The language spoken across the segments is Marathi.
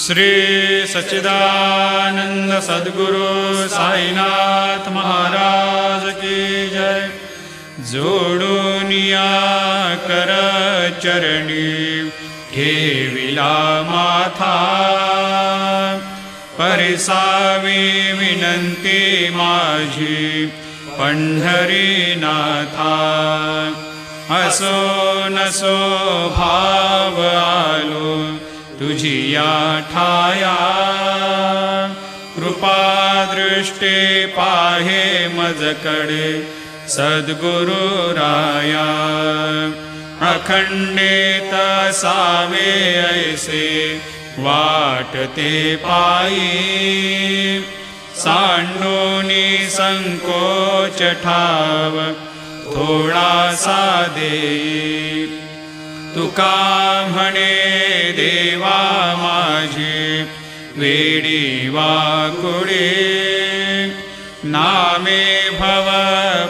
श्री सच्चिदानंद सद्गुरु साईनाथ महाराज की जय। जोडूनिया कर चरणी ठेविला माथा, परिसावी विनंती माझी पंढरीनाथा। असो नसो भाव आलो तुझिया ठाया, कृपा दृष्टी पाहे मजकडे सद्गुरु राया। अखंडित सावे ऐसे वाटते पायी, सांडोनी संकोच ठाव थोडासा देई। तुका म्हणे देवा माझे वेडी वाकुडे, नामे भव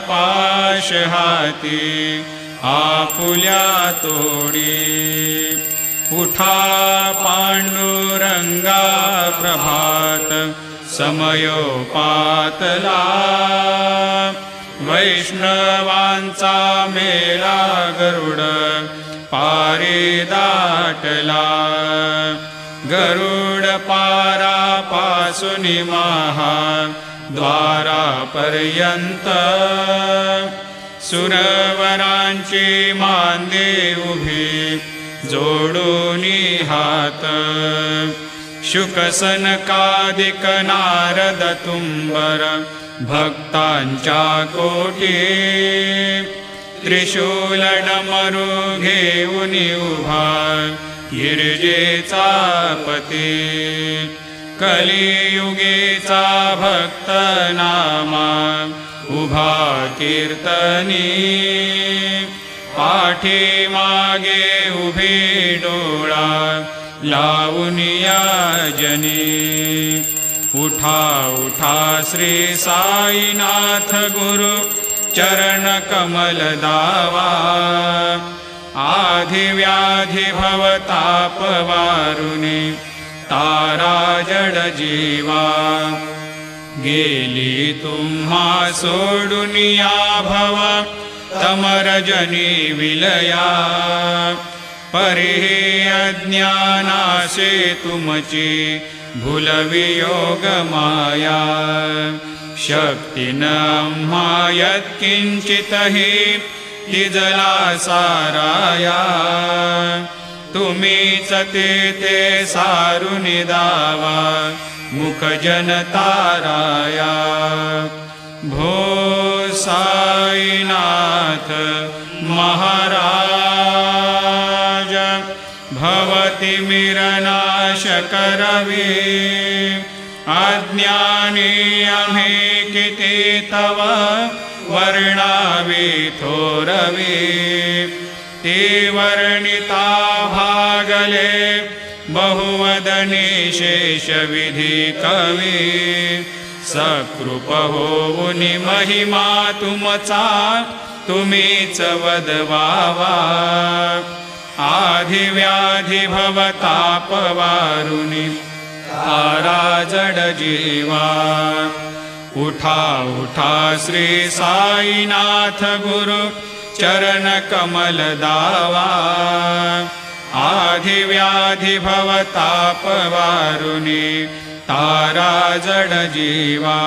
पाश हाती आपुल्या तोडी। उठा पांडुरंगा प्रभात समयोपातला, वैष्णवांचा मेला गरुड पारी दाटला। गरुड पारा पासूनी महा द्वारापर्यंत, सुरवरांची मांदे उभी जोडूनी हात। शुकसनकादिक नारद तुंबर भक्तांच्या कोटी, त्रिशूल डमरू घेऊनी उभा गिरजेचा पती। कलियुगीचा भक्त नामा उभा कीर्तनी, पाठी मागे उभी डोळा लावूनिया जनी। उठा उठा श्री साईनाथ गुरु चरण कमल दावा, आधी व्याधी भवताप वारुनी तारा जड जीवा। गेली तुम्हा सोडुनिया भव तमरजनी विलया, परिहे अज्ञानासे तुमची भूलवियोग माया। शक्ती न आम्हा यत्किंचितहि तिजला साराया, तुम्हीच ते सारुनि दावा मुख जनताराया। भो साईनाथ महाराज, भवति मिरनाश करवी। अज्ञानी आम्ही किती तव वर्णावी थोरवी, ते वर्णिता भागले बहुवदनी शेष विधी कवी। सकृप होऊनी महिमा तुमचा तुम्हीच वदवावा, आधी व्याधी भवताप वारुनी तारा जड जीवा। उठा उठा श्री साईनाथ गुरु चरण कमल दावा, आधी व्याधी भवताप वारुनी तारा जड जीवा।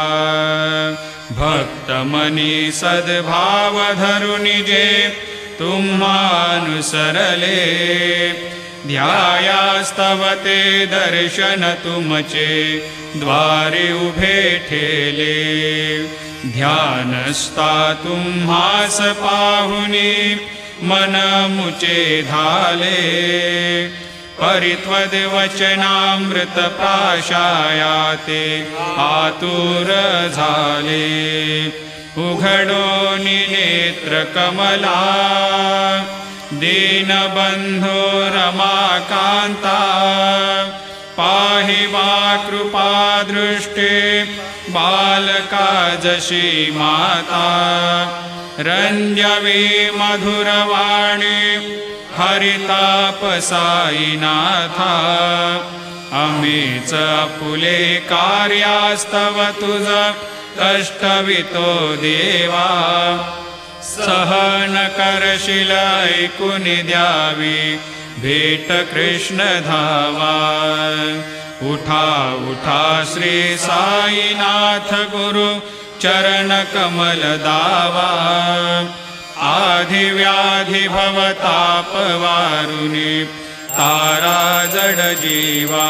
भक्त मनी सद्भाव धरुनी जे तुम्हानुसरले, ध्यायास्तवते दर्शन तुमचे द्वारे उभे ठेले। ध्यानस्था तुम्हास पाहुनी मन मुचे धाले, परित्वद वचनामृत प्राशायाते आतुर झाले। उघडोनी नेत्र कमला दीनबंधो रमाकांता, पाहि वा कृपा दृष्टी बालका जशी माता। रंजवी मधुरवाणी हरिताप साईनाथा, आम्हीच आपुले कार्यास्तव तुझ कष्टवितो देवा सहन करशील ऐकून द्यावी भेट कृष्ण धावा उठा उठा श्री साईनाथ गुरु चरण कमल दावा आधी व्याधी भवताप वारुनी तारा जड जीवा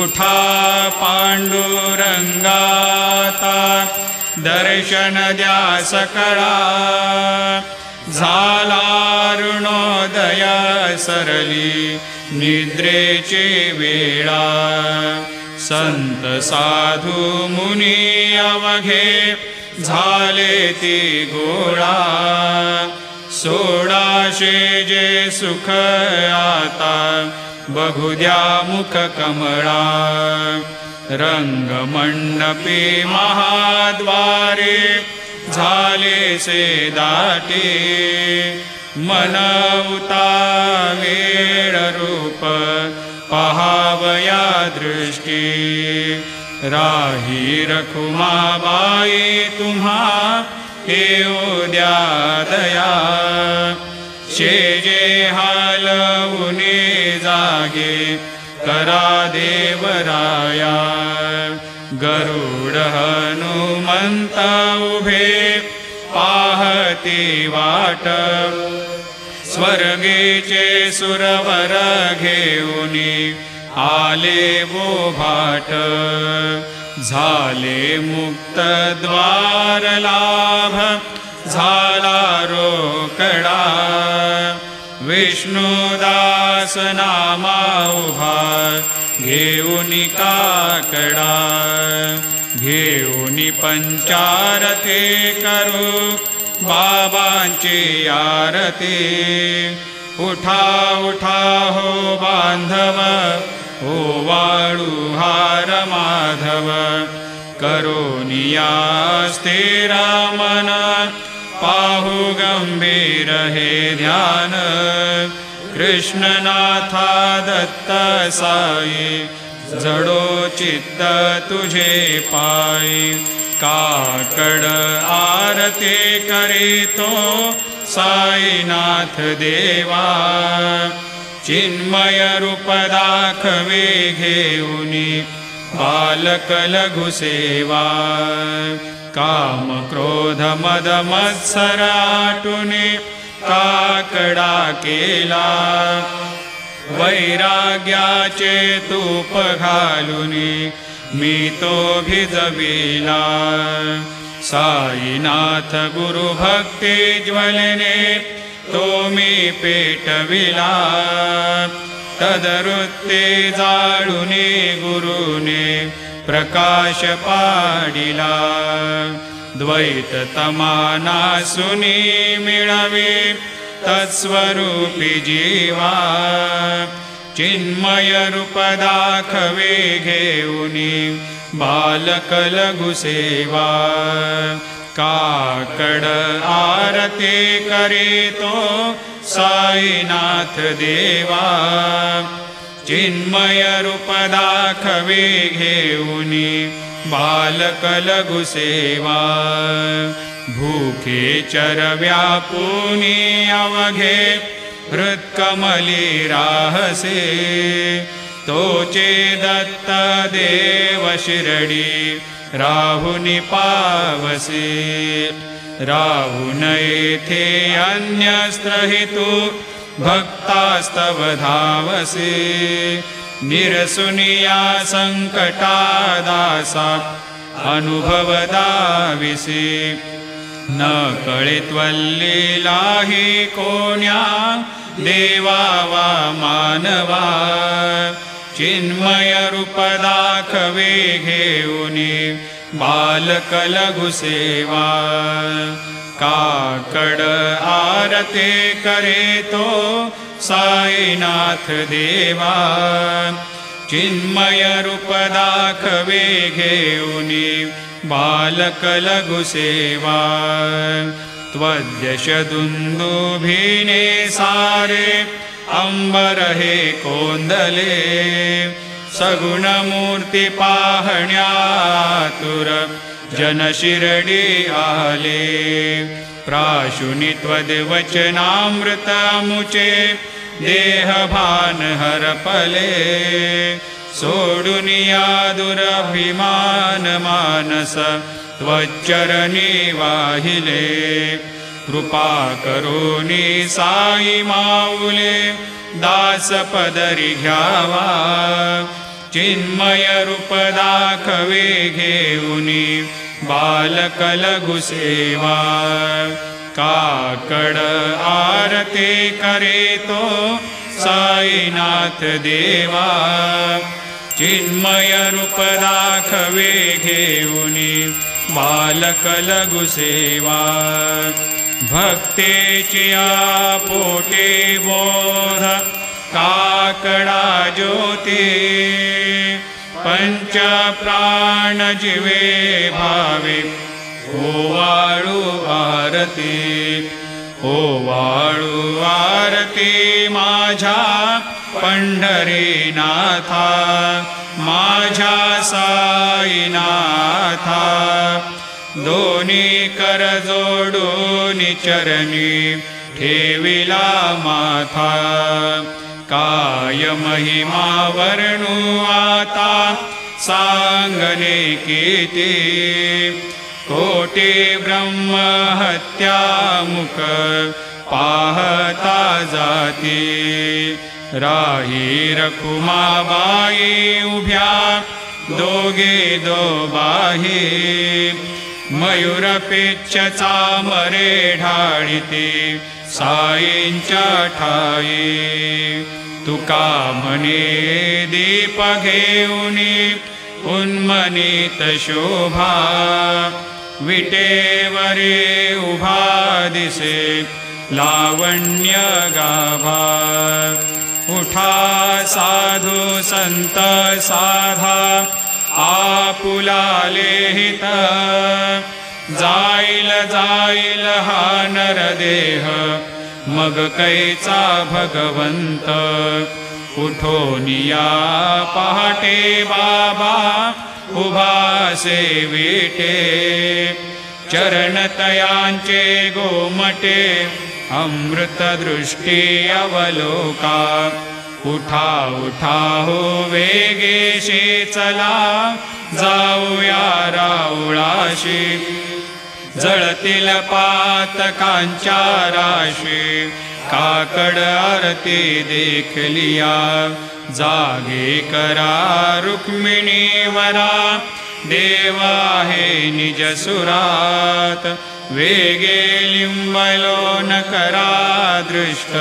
उठा पांडुरंगाता दर्शन द्या सकळा झाला अरुणोदय सरली निद्रेची वेळा संत साधू मुनी अवघे झाले ती गोळा सोडाशे जे सुख आता बघू द्या मुख कमळा रंगमंडपी महाद्वारे झाले से दाटे मनवता वेळ रूप पहावया दृष्टी राही रखुमाबाई तुम्हा येऊ द्या दया शेजे हालवुनी जागे करा देवराया गरुड हनुमंत उभे पाहती वाट स्वर्गेचे सुरवर घेऊनी आले वो भाट झाले मुक्त द्वार लाभ झाला रोकडा विष्णुदास नामा उभा घेऊनी काकडा घेऊनी पंचारती करू बाबांची आरती उठा उठा हो बांधव हो वाळू हार माधव करोनिया स्थिर मन पाहू गंभीर हे ध्यान कृष्णनाथा दत्त साई जडो चित्त तुझे पायी काकड आरती करीतो साईनाथ देवा चिन्मय रूप दाखवे घेऊनी बालक लघु सेवा काम क्रोध मद मत्सर आटुनी काकडा केला वैराग्याचे तूप घालुनी मी तो भिजविला साईनाथ गुरु भक्ती ज्वलने तो मी पेटविला तदरुत्ते जाळुनी गुरुने प्रकाश पाडिला द्वैत तमाना सुनी मिळवे तत्स्वरूपी जीवा चिन्मय रूप दाखवे घेऊनी बालक लघु सेवा काकड आरती करीतो साईनाथ देवा चिन्मय रूप दाखवे घेऊनी बालक लघु सेवा भूखे चरव्यापुनी अवघे हृत्कमली राहसे तोचे दत्त देव शिरडी राहुनी पावसे राहुन येथे अन्यस्त्रहितु भक्तास्तव धावसे निरसुनिया संकटा दासा अनुभव दाविसे न कळित्वल्लीलाही कोण्या देवा वा मानवा चिन्मय रूप दाखवे घेऊनी बालक लघु सेवा काकड आरती करीतो साईनाथ देवा चिन्मय रूप दाखवे घेऊनी बालक लघु सेवा त्वद्यश दुंदुभिने सारे अंबर हे कोंदले सगुणमूर्ती पाहण्यातुर जन शिरडी आले प्राशुनी त्वद्वचनामृत मुचे देहभान हरपले सोडुनिया दुरभिमान मानस त्वच्चरणी वाहिले कृपा करोनी साई माऊले दास पदरी घ्यावा चिन्मय रूप दाखवे घेऊनी बालक लघु सेवा काकड आरते करे तो साईनाथ देवा चिन्मय रूप दाखवे घेऊनी बालक लघु सेवा भक्तेची पोटे बोध काकडा ज्योती पंच प्राण जीवे भावे ओवाळू आरती ओवाळू आरती माझ्या पंढरीनाथा माझ्या साईनाथा दोन्ही कर जोडून चरणी ठेविला माथा काय महिमा वर्णू आता सांगणे किती कोटी ब्रह्म हत्या मुख पाहता जाती राही रखुमाबाई उभ्या दोघे दोबाही मयूर पेच्छ चामरे ढाळीती साईंच्या ठाई तुका म्हणे दीप घेऊनी उन्मनीत शोभा विटेवरे उभा दिसे लावण्य गाभा उठा साधू संत साधा आपुलाले हित जाईल जाईल हा नरदेह मग कैचा भगवंत उठोनिया पहाटे बाबा उभा सेविटे चरणतयांचे गोमटे अमृत दृष्टी अवलोका उठा उठा हो वेगेशी चला जाऊया राऊळाशी जळतील पातकांच्या राशी काकड आरती देखलिया जागे करा रुक्मिणीवरा देवा हे निज सुरात वेगे लिंबलो न करा दृष्ट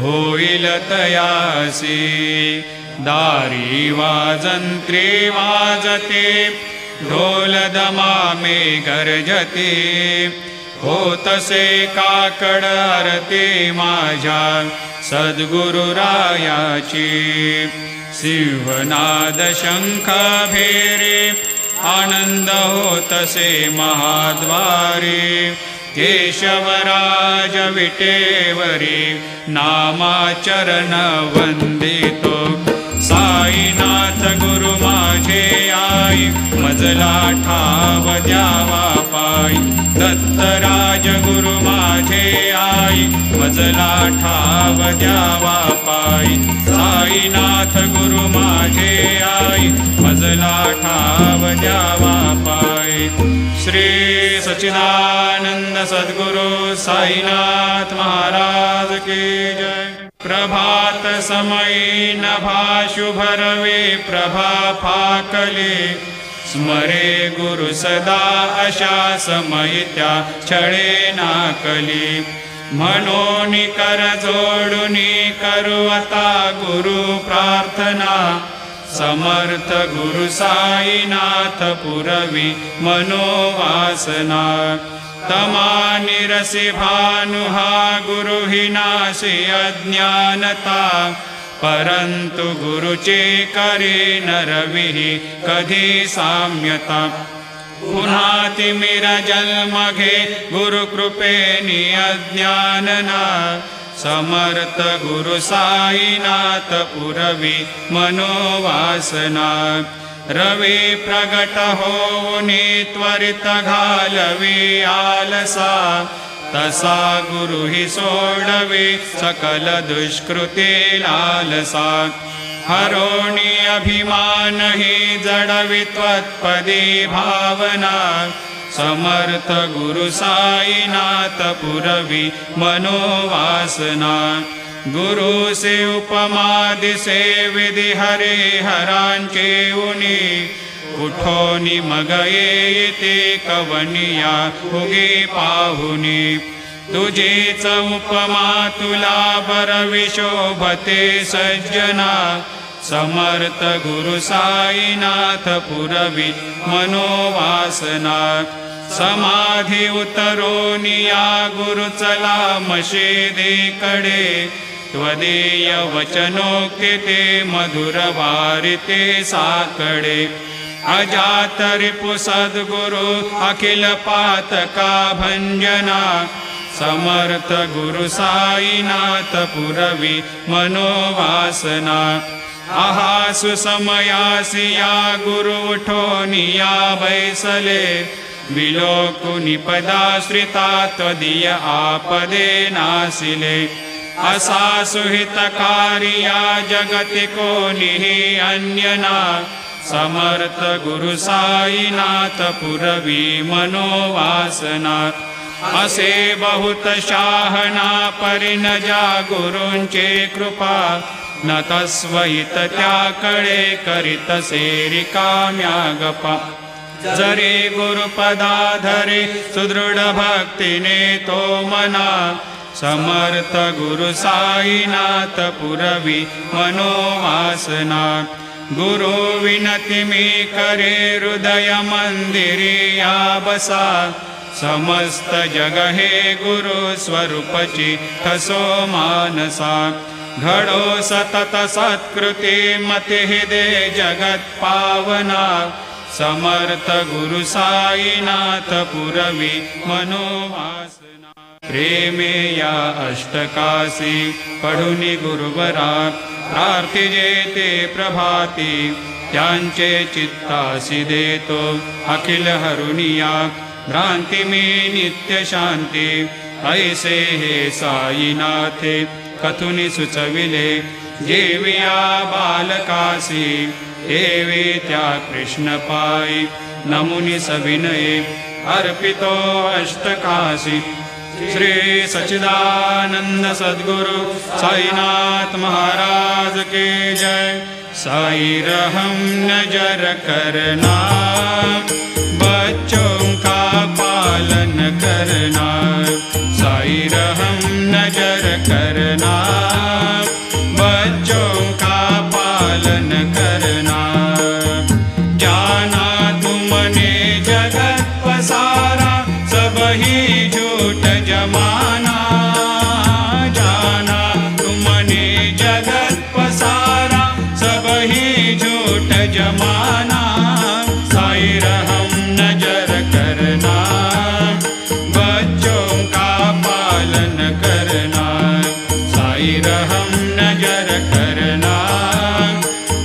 होईल तयासी दारी वाजंत्री वाजते ढोल दमामे गर्जते होतसे काकड आरती माझ्या सद्गुरुरायाची सिंहनाद शंख भेरे आनंद होतसे महाद्वारी केशवराज विटेवरी नामाचरण वंदितो साईनाथ गुरु माझे आई मजला ठाव द्यावा पायी दत्तराज गुरु माझे आई मजला ठाव द्यावा पायी साईनाथ गुरु माझे आई मजला ठाव द्यावा पायी श्री सच्चिदानंद सद्गुरु साईनाथ महाराज की जय। प्रभात समयी नभा शुभ रवे प्रभा फाकले स्मरे गुरु सदा अशा समयी त्या छळे नाकली म्हणून कर जोडुनी करू आता गुरु प्रार्थना समर्थ गुरु साईनाथ पुरवी मनोवासना तमा निरसी भानुहा गुरु हि नासी अज्ञानता परंतु गुरुचे करे नरविहि कधी साम्यता पुन्हा तिमिर जन्म घे गुरु कृपेनी अज्ञानना समर्थ गुरु साईनाथ पुरवी मनोवासना रवी प्रगट होऊनी त्वरित घालवी आलसा तसा गुरु ही सोडवी सकल दुष्कृती लालसा हरोणी अभिमान ही जडवी त्वत्पदी भावना समर्थ गुरु साईनाथ पुरवी मनोवासना गुरु से उपमा दिसे विधि हरे हरांचे उनी उठोनी मग येते कवनिया उगे पाहुनी तुझीच उपमा तुला बरविशोभते सज्जना समर्थ गुरु साईनाथ पुरवी मनोवासना समाधी उतरोनिया गुरु चला मशिदीकडे त्वदीय वचनोक्ती ते मधुर वारिते साकडे अजात रिपु सद्गुरु अखिल पातका भंजना समर्थ गुरु साईनाथ पुरवी मनोवासना आहासु समयासिया गुरु उठोनिया बैसले विलोकुनि पदाश्रिता त्वदीय आपदे नासिले असा सुहितकारिया जगति कोनिहि अन्यना समर्थ गुरु साईनाथ पुरवी मनोवासना असे बहुत शाहना परिणजा गुरूंचे कृपा न तस्वहित त्याकडे करीत सेरिकाम्या गपा जरी गुरुपदाधरे सुदृढ भक्तीने तो मना समर्थ गुरु साईनाथ पुरवी मनोवासना गुरु विनती मी करे हृदय मंदिरिया बसा समस्त जग हे गुरु स्वरूपची ठसो मानसा घडो सतत सत्कृती मती दे जगत पावना समर्थ गुरु साईनाथ पुरवी मनोवासना प्रेमे या अष्टकासी पढुनी गुरुवरा प्रार्थिजे ते प्रभाती त्यांचे चित्तासी देतो अखिल हरुनिया भ्रांती मी नित्य शांती ऐसे हे साईनाथे कथुनी सुचविले जेविया बालकासी एवे त्या कृष्ण पायी नमुनी सविनये अर्पितो अष्टकाशी श्री सच्चिदानंद सद्गुरु साईनाथ महाराज के जय। साई रहम नजर करना बच्चों का पालन करना साई रहम नजर करना बच्चों का पालन करना जाना तुमने जगत पसारा सब ही झूठ जमाना जाना तुमने जगत पसारा सब ही झूठ जमाना साई रहम नजर करना बच्चों का पालन करना साई रहम नजर करना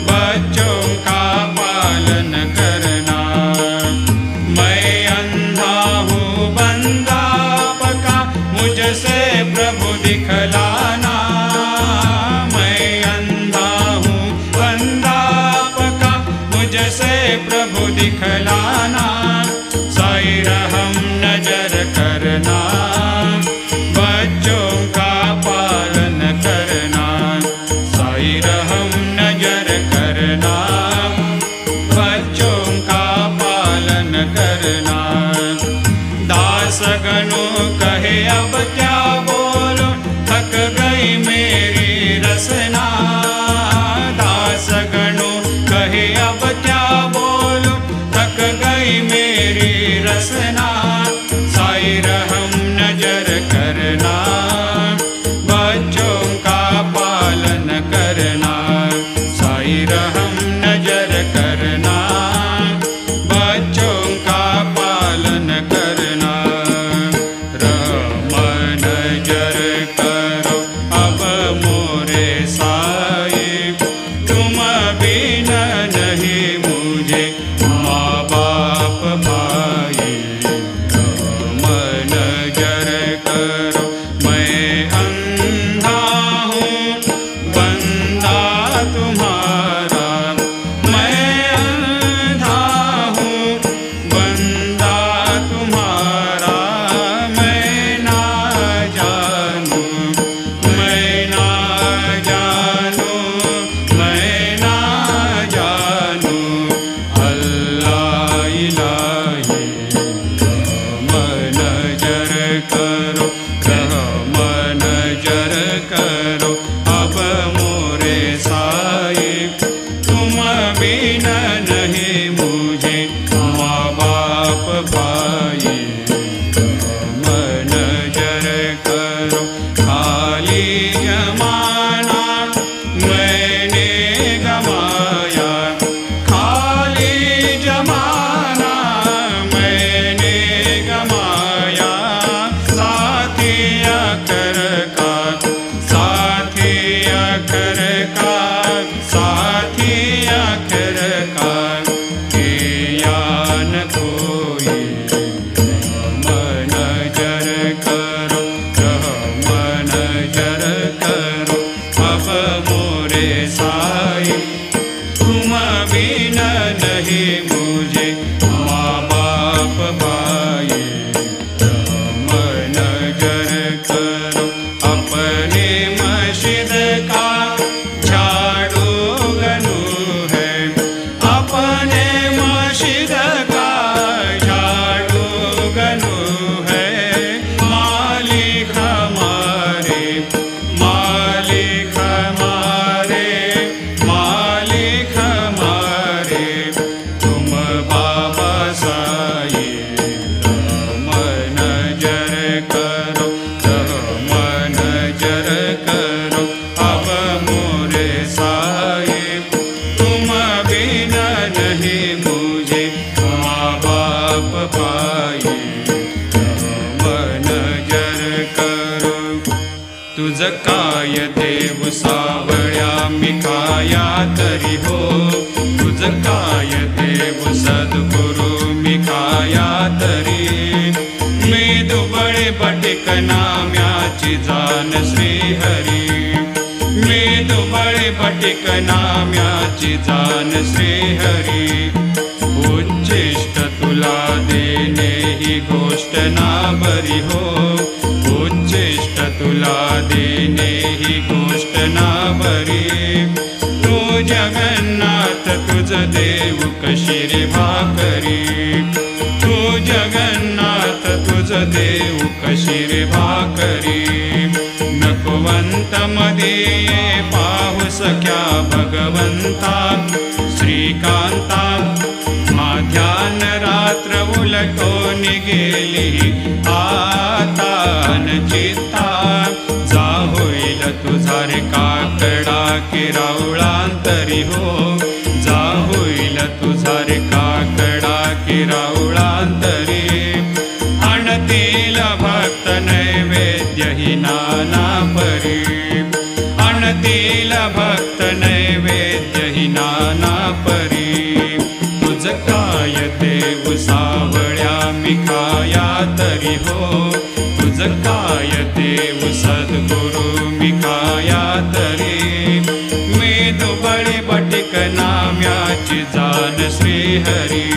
बच्चों का पालन करना मैं अंधा हूँ बंदा पका मुझसे प्रभु दिखलाना मैं अंधा हूँ बंदा पका मुझसे प्रभु दिखलाना साई रहम नजर करना बच्चों का पालन करना साई रहम नजर करना बच्चों का पालन करना दास गणों कहे अब क्या बोलो थक गई मेरी रसना दास गणों कहे अब क्या बोलो थक गई मेरी रसना साई रहम नजर करना बच्चों का पालन करना साई रहम नजर करना बच्चों का पालन करना रहम नजर करो करो, मन जर करो अब मोरे साई। तुम बिना नहीं मुझे माँ बाप भाई, मन जर करो खाली जमाना मैंने गमाया, खाली जमाना मैंने गमाया। साथिया कर का, साथिया कर का, साथिया कर का किया न कोई। मन जर करो, मन जर करो अब मोरे साई। तुम बिना नहीं मुझे माँ बाप भाई, मन जर करो अपने मस्जिद का झाड़ू गनू है, अपने मस्जिद का झाड़ू गनू है। मालिक हमारे, मालिक हमारे, मालिक हमारे तुम बाबा साई। मन जर करो, मन जर करो अब मोरे साई। तुम बिना नहीं मुझे माँ बाप भाई, मन जर करो। तुझ काय देव सावळ्या मी काया तरी हो, तुझ काय देव सद्गुरु मी काया तरी। मी दुबळे बटिक नाम्याची जाण श्रीहरी, मी दुबळे बटिक नाम्याची जाण श्रीहरी। उच्चिष्ट तुला देणे ही गोष्ट ना बरी हो, उच्चिष्ट तुला देणे ही गोष्ट ना बरी। तू जगन्नाथ तुझ देव कशी रे भाकरी, तू जगन्नाथ तुझ देव कशी रे भाकरी। नकुवंत मध्ये पाहू सख्या भगवंता श्रीकांता। ध्यान रात्र उलटून गेली आता न चित्ता। जा होईल तुझा रे काकडा की राऊळांतरी हो, जा होईल तुझा रे काकडा की राऊळांतरी। आणतील भक्त नैवेद्य ही नाना परी, आणतील भक्त नैवेद्य ही नाना परी। तुझ काय देव सावळ्या मी काया तरी हो, तुझ काय देव सद्गुरु मी काया तरी। मी दुबळे बटिक नाम्याची जाण श्रीहरी,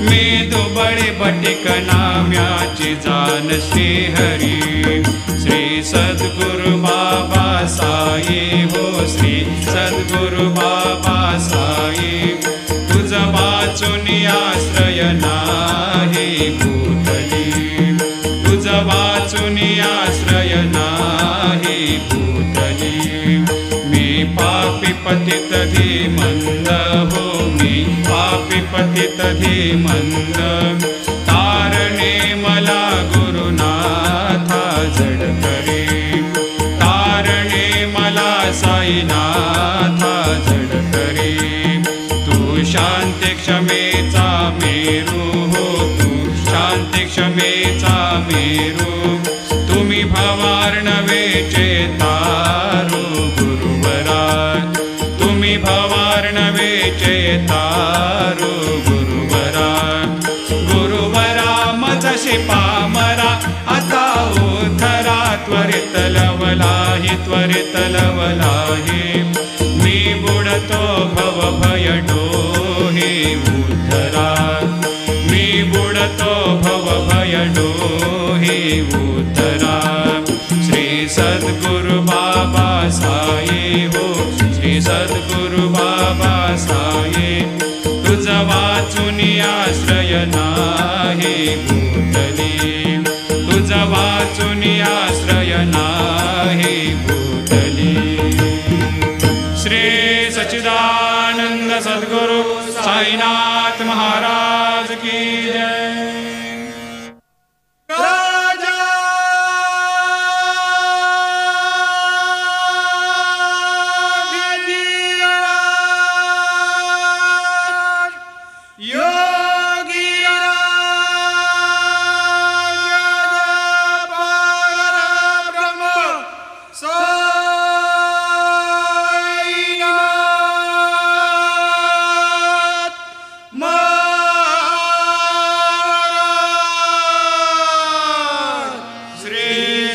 मी दुबळे बटिक नाम्याची जाण श्रीहरी। श्री सद्गुरु बाबा साई हो, श्री सद्गुरु बाबा साई। तुझ वाचून आश्रय नाही भूतली, तुझ वाचून आश्रय नाही भूतली। मी पापी पतित धीमंद हो, मी पापी पतित धीमंद। तारणे मला गुरुनाथा जड करी, तारणे मला साईनाथा जड करी। तू शांती क्षमेचा मेरू हो, तू शांती क्षमेचा मेरू। तुम्ही भवार्णवेचे तारू गुरुवरा, तुम्ही भवार्णवेचे तारू गुरुवरा। गुरुवरा मजशी पामरा आता उद्धरा, त्वरित लवलाही त्वरित लवलाही। मी बुडतो भव भय डोहे उद्धरा, मी बुडतो भव भय डोहे उद्धरा। श्री सद्गुरु बाबा साई हो, श्री सद्गुरु बाबा साई। तुझ वाचून आश्रय नाही भूतली, तुझ वाचुनी आश्रय नाही भूतली। श्री सच्चिदानंद सद्गुरु साईनाथ महाराज की जय।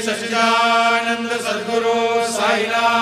सच्चिदानंद सद्गुरु साईनाथ